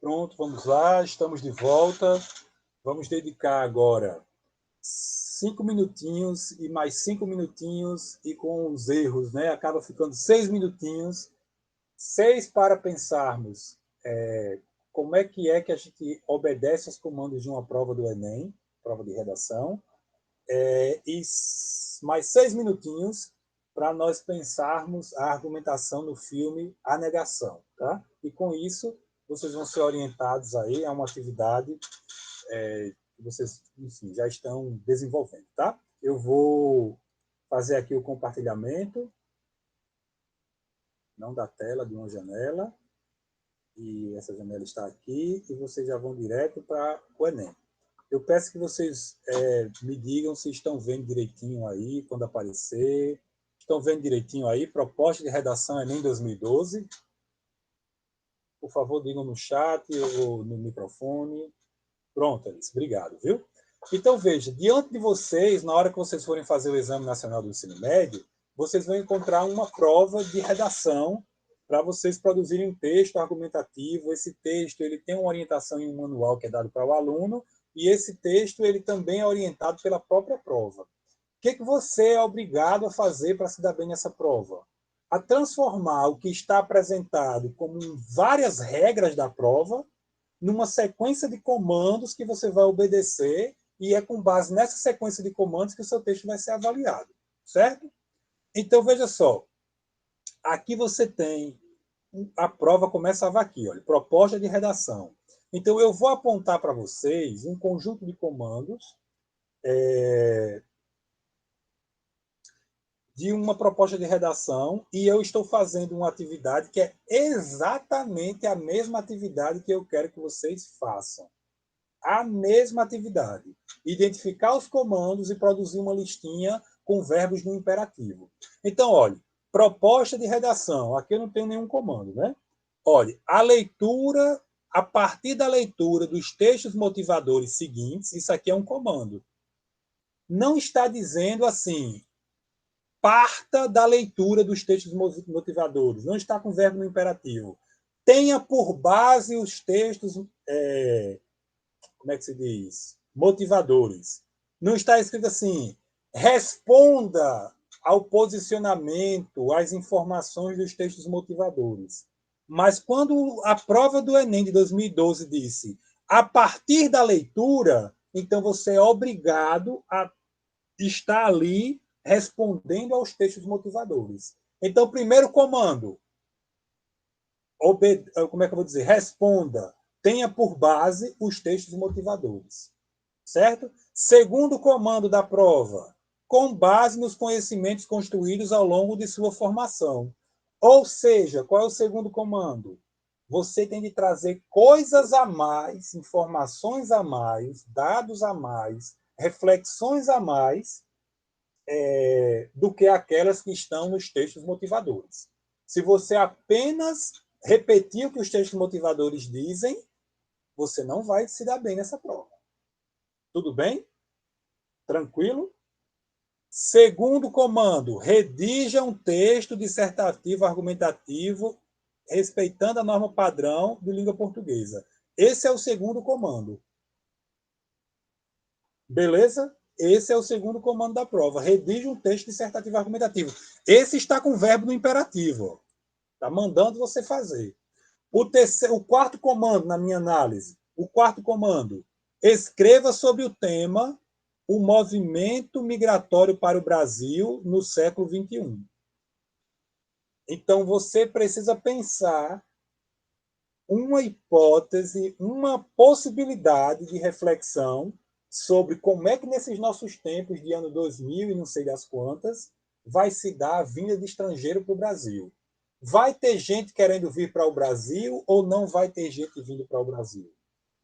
Pronto, vamos lá, estamos de volta. Vamos dedicar agora 5 minutinhos e mais 5 minutinhos e com os erros, né? Acaba ficando 6 minutinhos, 6 para pensarmos como é que a gente obedece aos comandos de uma prova do Enem, prova de redação, e mais 6 minutinhos para nós pensarmos a argumentação no filme A Negação, tá? E com isso vocês vão ser orientados aí a uma atividade que vocês, enfim, já estão desenvolvendo, tá? Eu vou fazer aqui o compartilhamento, não da tela, de uma janela, e essa janela está aqui, e vocês já vão direto para o Enem. Eu peço que vocês me digam se estão vendo direitinho aí, quando aparecer. Estão vendo direitinho aí? Proposta de redação Enem 2012. Por favor, digam no chat ou no microfone. Pronto, Alice, obrigado, viu? Então, veja, diante de vocês, na hora que vocês forem fazer o Exame Nacional do Ensino Médio, vocês vão encontrar uma prova de redação para vocês produzirem um texto argumentativo. Esse texto ele tem uma orientação em um manual que é dado para o aluno, e esse texto ele também é orientado pela própria prova. O que você é obrigado a fazer para se dar bem nessa prova? A transformar o que está apresentado como várias regras da prova numa sequência de comandos que você vai obedecer, e é com base nessa sequência de comandos que o seu texto vai ser avaliado, certo? Então, veja só, aqui você tem, a prova começava aqui, olha, proposta de redação. Então, eu vou apontar para vocês um conjunto de comandos de uma proposta de redação, e eu estou fazendo uma atividade que é exatamente a mesma atividade que eu quero que vocês façam. A mesma atividade. Identificar os comandos e produzir uma listinha com verbos no imperativo. Então, olhe, proposta de redação. Aqui eu não tenho nenhum comando, né? Olhe, a partir da leitura dos textos motivadores seguintes, isso aqui é um comando. Não está dizendo assim, parta da leitura dos textos motivadores. Não está com verbo no imperativo. Tenha por base os textos... como é que se diz? Motivadores. Não está escrito assim, responda ao posicionamento, às informações dos textos motivadores. Mas quando a prova do Enem de 2012 disse, a partir da leitura, então você é obrigado a estar ali respondendo aos textos motivadores. Então, primeiro comando, como é que eu vou dizer? Responda. Tenha por base os textos motivadores. Certo? Segundo comando da prova, com base nos conhecimentos construídos ao longo de sua formação. Ou seja, qual é o segundo comando? Você tem de trazer coisas a mais, informações a mais, dados a mais, reflexões a mais do que aquelas que estão nos textos motivadores. Se você apenas repetir o que os textos motivadores dizem, você não vai se dar bem nessa prova. Tudo bem? Tranquilo? Segundo comando, redija um texto dissertativo argumentativo respeitando a norma padrão de língua portuguesa. Esse é o segundo comando. Beleza? Esse é o segundo comando da prova. Redija um texto dissertativo argumentativo. Esse está com o verbo no imperativo. Está mandando você fazer. O quarto comando, na minha análise, o quarto comando, escreva sobre o tema o movimento migratório para o Brasil no século XXI. Então, você precisa pensar uma hipótese, uma possibilidade de reflexão sobre como é que nesses nossos tempos de ano 2000 e não sei das quantas, vai se dar a vinda de estrangeiro para o Brasil. Vai ter gente querendo vir para o Brasil ou não vai ter gente vindo para o Brasil?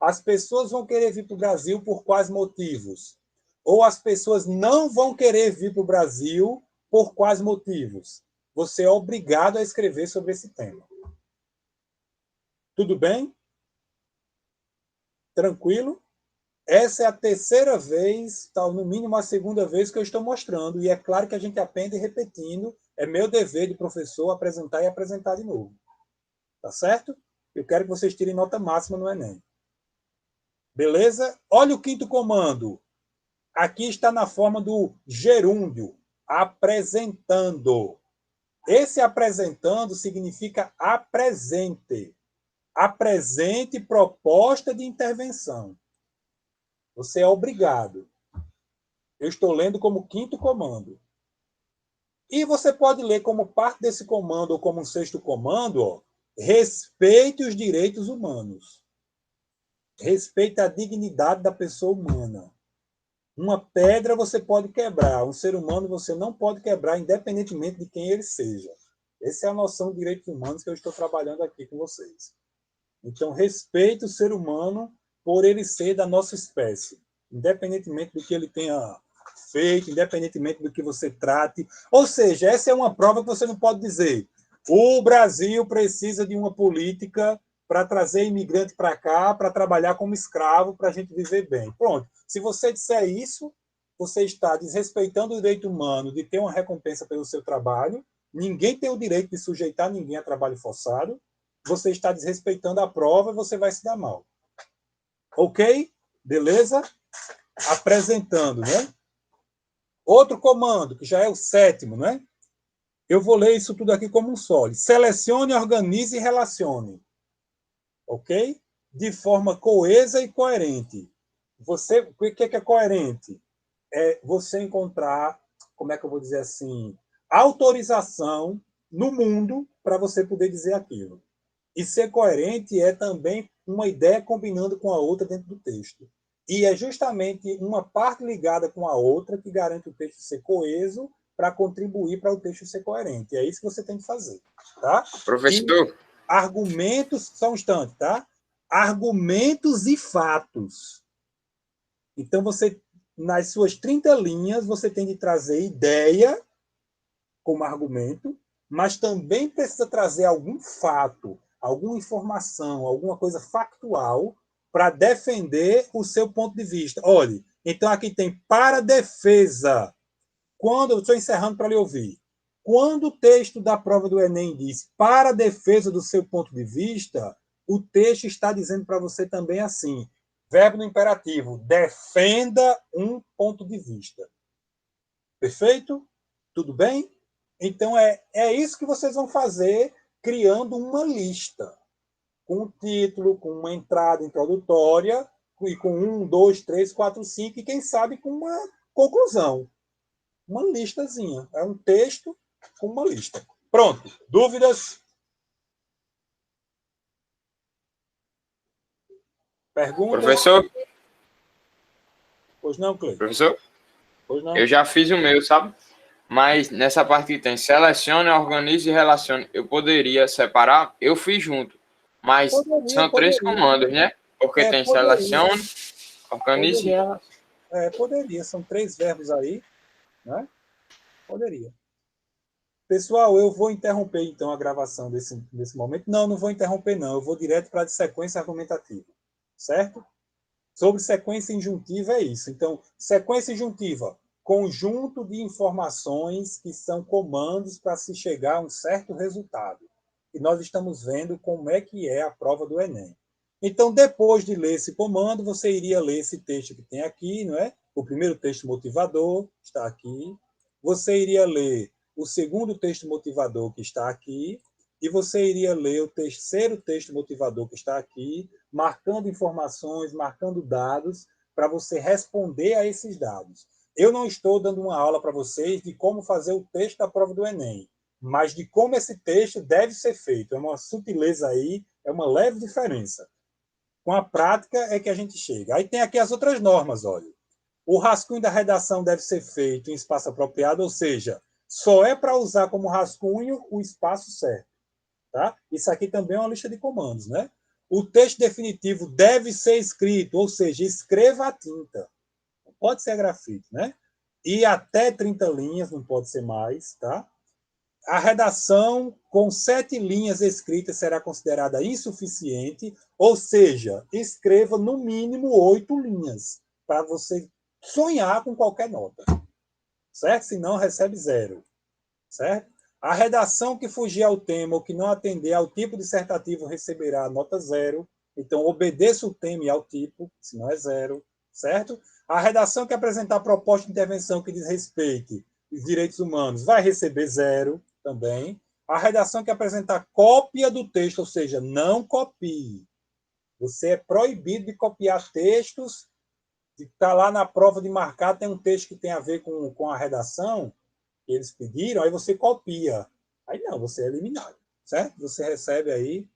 As pessoas vão querer vir para o Brasil por quais motivos? Ou as pessoas não vão querer vir para o Brasil por quais motivos? Você é obrigado a escrever sobre esse tema. Tudo bem? Tranquilo? Essa é a terceira vez, tal, no mínimo a segunda vez que eu estou mostrando. E é claro que a gente aprende repetindo. É meu dever de professor apresentar e apresentar de novo. Tá certo? Eu quero que vocês tirem nota máxima no Enem. Beleza? Olha o quinto comando. Aqui está na forma do gerúndio, apresentando. Esse apresentando significa apresente. Apresente proposta de intervenção. Você é obrigado. Eu estou lendo como quinto comando. E você pode ler como parte desse comando ou como um sexto comando, ó, respeite os direitos humanos. Respeite a dignidade da pessoa humana. Uma pedra você pode quebrar, um ser humano você não pode quebrar, independentemente de quem ele seja. Essa é a noção de direitos humanos que eu estou trabalhando aqui com vocês. Então, respeite o ser humano por ele ser da nossa espécie, independentemente do que ele tenha feito, independentemente do que você trate. Ou seja, essa é uma prova que você não pode dizer: o Brasil precisa de uma política para trazer imigrante para cá, para trabalhar como escravo, para a gente viver bem. Pronto. Se você disser isso, você está desrespeitando o direito humano de ter uma recompensa pelo seu trabalho. Ninguém tem o direito de sujeitar ninguém a trabalho forçado. Você está desrespeitando a prova e você vai se dar mal. Ok? Beleza? Apresentando, né? Outro comando, que já é o sétimo, né? Eu vou ler isso tudo aqui como um só. Selecione, organize e relacione. Ok? De forma coesa e coerente. O que é coerente? É você encontrar, como é que eu vou dizer assim, autorização no mundo para você poder dizer aquilo. E ser coerente é também uma ideia combinando com a outra dentro do texto. E é justamente uma parte ligada com a outra que garante o texto ser coeso para contribuir para o texto ser coerente. E é isso que você tem que fazer. Tá? Professor. E argumentos, só um instante, tá? Argumentos e fatos. Então, você, nas suas 30 linhas, você tem de trazer ideia como argumento, mas também precisa trazer algum fato, alguma informação, alguma coisa factual para defender o seu ponto de vista. Olhe, então aqui tem para defesa. Quando, eu estou encerrando para lhe ouvir. Quando o texto da prova do Enem diz para defesa do seu ponto de vista, o texto está dizendo para você também assim, verbo no imperativo, defenda um ponto de vista. Perfeito? Tudo bem? Então, é isso que vocês vão fazer criando uma lista, com um título, com uma entrada introdutória, e com 1, 2, 3, 4, 5, e quem sabe com uma conclusão. Uma listazinha. É um texto com uma lista. Pronto. Dúvidas? Perguntas? Professor? Pois não, Cleiton? Professor? Pois não? Eu já fiz o meu, sabe? Mas nessa parte que tem selecione, organize e relacione, eu poderia separar? Eu fiz junto. Mas são três Poderia. comandos, né? Porque tem Poderia. selecione, organize e Poderia. relacione. Poderia. São 3 verbos aí, né? Poderia. Pessoal, eu vou interromper, então, a gravação desse momento. Não, não vou interromper, não. Eu vou direto para a sequência argumentativa. Certo? Sobre sequência injuntiva é isso. Então, sequência injuntiva, conjunto de informações que são comandos para se chegar a um certo resultado. E nós estamos vendo como é que é a prova do Enem. Então, depois de ler esse comando, você iria ler esse texto que tem aqui, não é? O primeiro texto motivador está aqui. Você iria ler o segundo texto motivador que está aqui, e você iria ler o terceiro texto motivador que está aqui, marcando informações, marcando dados, para você responder a esses dados. Eu não estou dando uma aula para vocês de como fazer o texto da prova do Enem, mas de como esse texto deve ser feito. É uma sutileza aí, é uma leve diferença. Com a prática é que a gente chega. Aí tem aqui as outras normas, olha. O rascunho da redação deve ser feito em espaço apropriado, ou seja, só é para usar como rascunho o espaço certo. Tá? Isso aqui também é uma lista de comandos, né? O texto definitivo deve ser escrito, ou seja, escreva a tinta. Não pode ser grafite, né? E até 30 linhas, não pode ser mais, tá? A redação com 7 linhas escritas será considerada insuficiente, ou seja, escreva no mínimo 8 linhas, para você sonhar com qualquer nota. Certo? Senão recebe 0. Certo? A redação que fugir ao tema ou que não atender ao tipo dissertativo receberá nota 0. Então, obedeça o tema e ao tipo, senão é 0, certo? A redação que apresentar proposta de intervenção que diz respeite os direitos humanos vai receber 0 também. A redação que apresentar cópia do texto, ou seja, não copie. Você é proibido de copiar textos. Está lá na prova de marcar, tem um texto que tem a ver com a redação, que eles pediram, aí você copia. Aí não, você é eliminado, certo? Você recebe aí,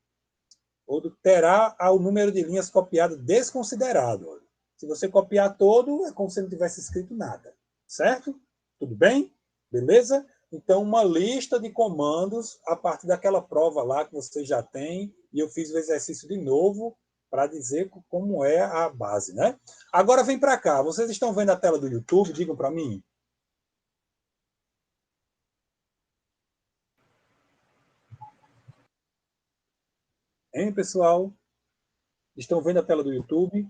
ou terá o número de linhas copiado desconsiderado. Se você copiar todo, é como se não tivesse escrito nada, certo? Tudo bem? Beleza? Então, uma lista de comandos a partir daquela prova lá que você já tem, e eu fiz o exercício de novo para dizer como é a base, né? Agora vem para cá. Vocês estão vendo a tela do YouTube? Digam para mim. Hein, pessoal? Estão vendo a tela do YouTube?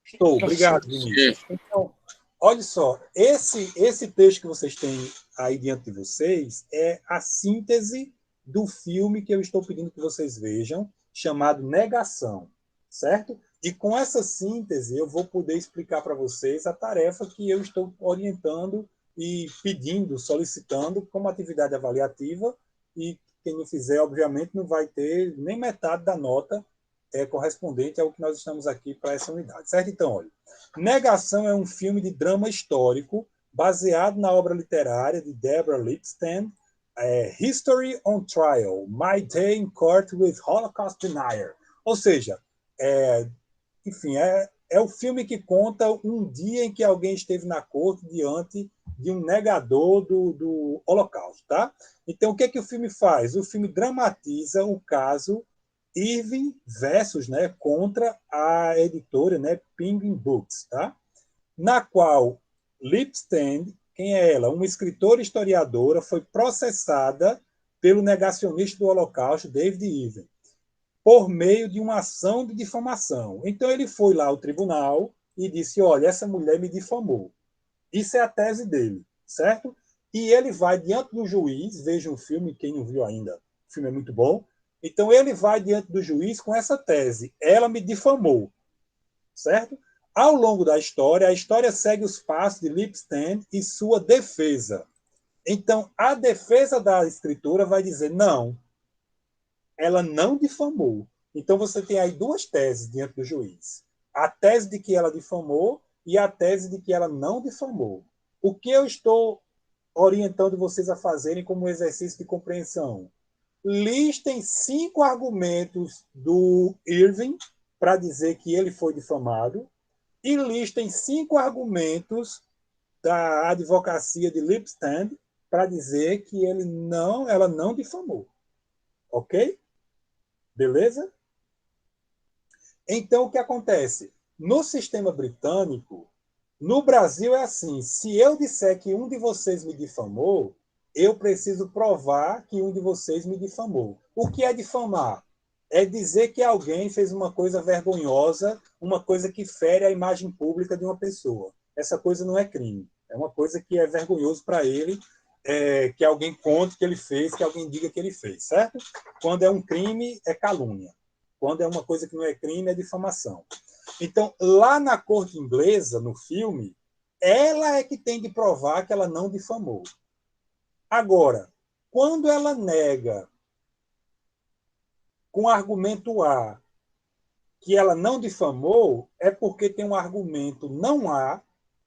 Estou. Obrigado, Vinícius. Então, olha só. Esse texto que vocês têm aí diante de vocês é a síntese do filme que eu estou pedindo que vocês vejam, chamado Negação, certo? E com essa síntese eu vou poder explicar para vocês a tarefa que eu estou orientando e pedindo, solicitando como atividade avaliativa, e quem não fizer, obviamente, não vai ter nem metade da nota correspondente ao que nós estamos aqui para essa unidade, certo? Então, olha, Negação é um filme de drama histórico baseado na obra literária de Deborah Lipstadt, History on Trial, My Day in Court with Holocaust Denier. Ou seja, enfim, é o filme que conta um dia em que alguém esteve na corte diante de um negador do Holocausto, tá? Então, o que é que o filme faz? O filme dramatiza o caso Irving versus, né, contra a editora, né, Penguin Books, tá? Na qual Lipstadt, quem é ela? Uma escritora historiadora, foi processada pelo negacionista do Holocausto, David Irving, por meio de uma ação de difamação. Então ele foi lá ao tribunal e disse, olha, essa mulher me difamou. Isso é a tese dele, certo? E ele vai diante do juiz, veja o filme, quem não viu ainda, o filme é muito bom. Então ele vai diante do juiz com essa tese, ela me difamou, certo? Ao longo da história, a história segue os passos de Lipstadt e sua defesa. Então, a defesa da escritora vai dizer, não, ela não difamou. Então, você tem aí duas teses diante do juiz. A tese de que ela difamou e a tese de que ela não difamou. O que eu estou orientando vocês a fazerem como exercício de compreensão? Listem 5 argumentos do Irving para dizer que ele foi difamado e listem 5 argumentos da advocacia de Lipstadt para dizer que ela não difamou. Ok? Beleza? Então, o que acontece? No sistema britânico, no Brasil é assim, se eu disser que um de vocês me difamou, eu preciso provar que um de vocês me difamou. O que é difamar? É dizer que alguém fez uma coisa vergonhosa, uma coisa que fere a imagem pública de uma pessoa. Essa coisa não é crime. É uma coisa que é vergonhoso para ele, que alguém conte que ele fez, que alguém diga que ele fez, certo? Quando é um crime, é calúnia. Quando é uma coisa que não é crime, é difamação. Então, lá na corte inglesa, no filme, ela é que tem de provar que ela não difamou. Agora, quando ela nega com argumento A que ela não difamou, é porque tem um argumento não A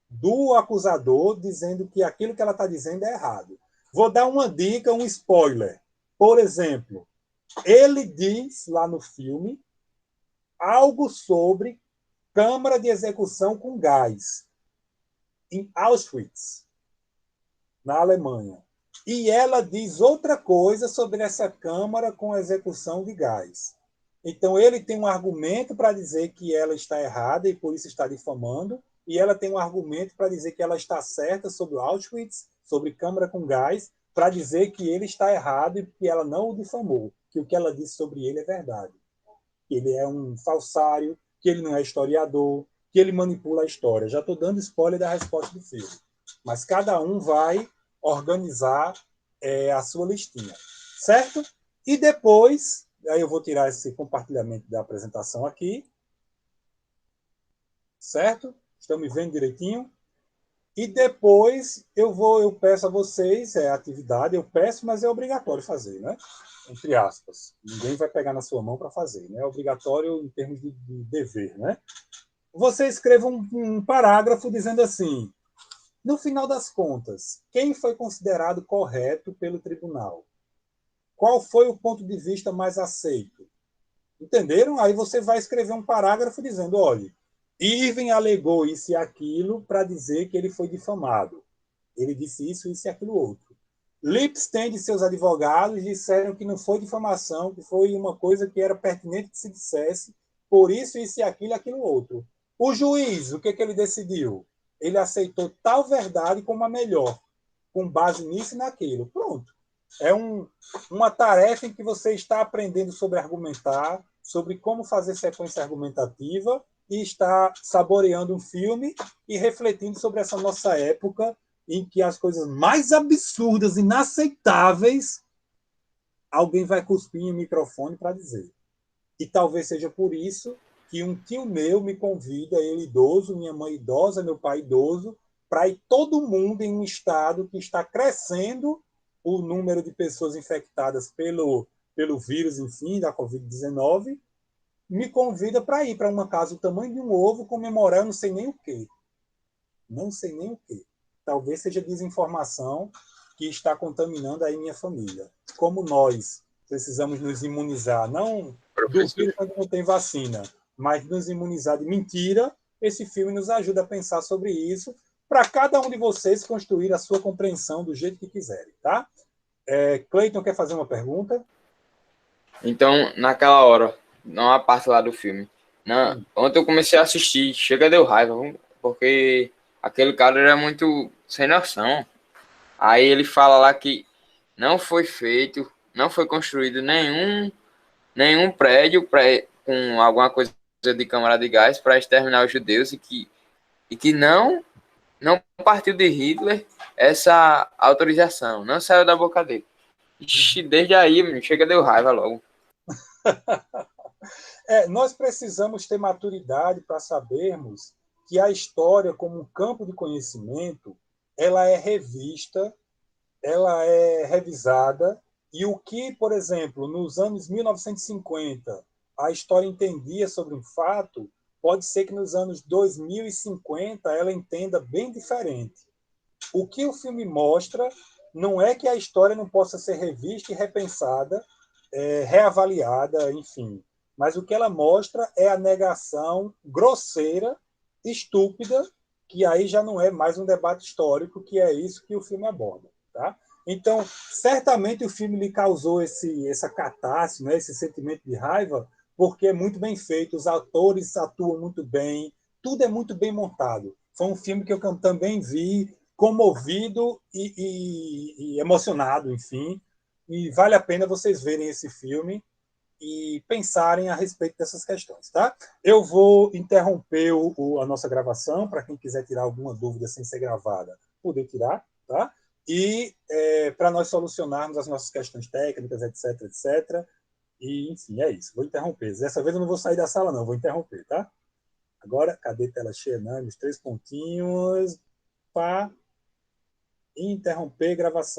do acusador dizendo que aquilo que ela está dizendo é errado. Vou dar uma dica, um spoiler. Por exemplo, ele diz lá no filme algo sobre câmara de execução com gás em Auschwitz, na Alemanha. E ela diz outra coisa sobre essa câmara com execução de gás. Então, ele tem um argumento para dizer que ela está errada e por isso está difamando, e ela tem um argumento para dizer que ela está certa sobre Auschwitz, sobre câmara com gás, para dizer que ele está errado e que ela não o difamou, que o que ela disse sobre ele é verdade. Que ele é um falsário, que ele não é historiador, que ele manipula a história. Já estou dando spoiler da resposta do filme. Mas cada um vai organizar a sua listinha, certo? E depois, aí eu vou tirar esse compartilhamento da apresentação aqui, certo? Estão me vendo direitinho? E depois eu peço a vocês, atividade, eu peço, mas é obrigatório fazer, né? Entre aspas. Ninguém vai pegar na sua mão para fazer, né? É obrigatório em termos de dever, né? Você escreva um parágrafo dizendo assim: no final das contas, quem foi considerado correto pelo tribunal? Qual foi o ponto de vista mais aceito? Entenderam? Aí você vai escrever um parágrafo dizendo: olha, Irving alegou isso e aquilo para dizer que ele foi difamado. Ele disse isso, isso e aquilo outro. Lipstein e seus advogados disseram que não foi difamação, que foi uma coisa que era pertinente que se dissesse, por isso e aquilo outro. O juiz, o que ele decidiu? Ele aceitou tal verdade como a melhor, com base nisso e naquilo. Pronto. É uma tarefa em que você está aprendendo sobre argumentar, sobre como fazer sequência argumentativa e está saboreando um filme e refletindo sobre essa nossa época em que as coisas mais absurdas, inaceitáveis, alguém vai cuspir em microfone para dizer. E talvez seja por isso que um tio meu me convida, ele idoso, minha mãe idosa, meu pai idoso, para ir todo mundo em um estado que está crescendo o número de pessoas infectadas pelo vírus, enfim, da Covid-19, me convida para ir para uma casa do tamanho de um ovo comemorar não sei nem o quê. Não sei nem o quê. Talvez seja desinformação que está contaminando aí minha família. Como nós precisamos nos imunizar, não do vírus quando não tem vacina, mas nos imunizar de mentira, esse filme nos ajuda a pensar sobre isso, para cada um de vocês construir a sua compreensão do jeito que quiserem, tá? Cleiton quer fazer uma pergunta? Então, naquela hora, não a parte lá do filme. Não, ontem eu comecei a assistir, chega deu raiva, porque aquele cara era muito sem noção. Aí ele fala lá que não foi feito, não foi construído nenhum prédio com alguma coisa de câmara de gás para exterminar os judeus e que não partiu de Hitler essa autorização, não saiu da boca dele. Ixi, desde aí, menino, chega deu raiva logo. Nós precisamos ter maturidade para sabermos que a história, como um campo de conhecimento, ela é revista, ela é revisada, e o que, por exemplo, nos anos 1950 a história entendia sobre um fato, pode ser que nos anos 2050 ela entenda bem diferente. O que o filme mostra não é que a história não possa ser revista e repensada, reavaliada, enfim. Mas o que ela mostra é a negação grosseira, estúpida, que aí já não é mais um debate histórico, que é isso que o filme aborda. Tá? Então, certamente o filme lhe causou essa catarse, né, esse sentimento de raiva, porque é muito bem feito, os atores atuam muito bem, tudo é muito bem montado. Foi um filme que eu também vi comovido e emocionado, enfim, e vale a pena vocês verem esse filme e pensarem a respeito dessas questões, tá? Eu vou interromper a nossa gravação para quem quiser tirar alguma dúvida sem ser gravada, poder tirar, tá? E para nós solucionarmos as nossas questões técnicas, etc, etc. E, enfim, é isso. Vou interromper. Dessa vez eu não vou sair da sala, não. Vou interromper, tá? Agora, cadê tela cheia? Não, os 3 pontinhos. Pá. Interromper gravação.